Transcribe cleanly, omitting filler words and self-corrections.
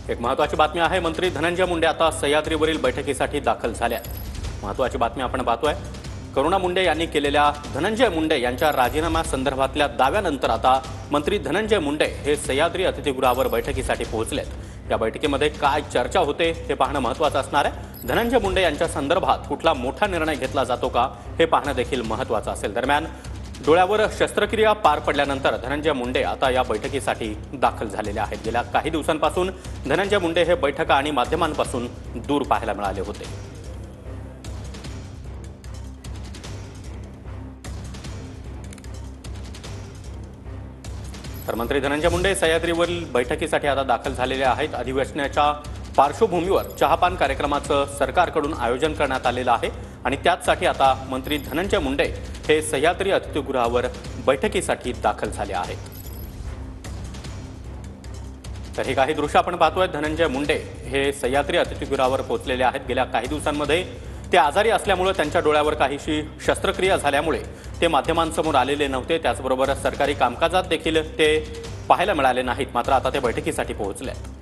एक महत्त्वाची बातमी आहे। मंत्री धनंजय मुंडे आता सह्याद्रीवरील बैठकीसाठी दाखल झाले आहेत। महत्त्वाची बातमी आपण पाहतोय। करुणा मुंडे यांनी केलेल्या धनंजय मुंडे यांच्या राजीनाम्यासंदर्भातल्या दाव्यानंतर आता मंत्री धनंजय मुंडे हे सह्याद्री अतिथीगृहावर बैठकीसाठी पोहोचलेत। या बैठकीमध्ये काय चर्चा होते हे पाहणं महत्त्वाचं असणार आहे। धनंजय मुंडे यांच्या संदर्भात कुठला मोठा निर्णय घेतला जातो का हे पाहणं देखील महत्त्वाचं असेल। दरम्यान डोळ्यावर शस्त्रक्रिया पार पडल्यानंतर धनंजय मुंडे आता या बैठकीसाठी दाखल झालेले आहेत। गेल्या काही दिवसांपासून धनंजय मुंडे हे बैठका आणि माध्यमांपासून दूर पाहायला मिळाले होते। तर मंत्री धनंजय मुंडे सह्याद्रीवरील बैठकीसाठी आता दाखल झालेले आहेत। अधिवेशनाच्या पार्श्वभूमीवर चहापान कार्यक्रमाचं सरकारकडून आयोजन करण्यात आलेलं आहे आणि त्याचसाठी आता मंत्री धनंजय मुंडे हे सह्याद्री अतिथीगृहावर बैठकीसाठी दाखल झाले आहेत। तर हे काही दृश्य आपण पाहतोय। धनंजय मुंडे हे सह्याद्री अतिथीगृहावर पोहोचलेले आहेत। गेल्या काही दिवसांमध्ये ते आजारी असल्यामुळे त्यांच्या डोळ्यावर काहीशी शस्त्रक्रिया झाल्यामुळे ते माध्यमांसमोर आलेले नव्हते। त्याचबरोबर सरकारी कामकाजात देखील ते पाहायला मिळाले नाहीत। मात्र आता ते बैठकीसाठी पोहोचले आहेत।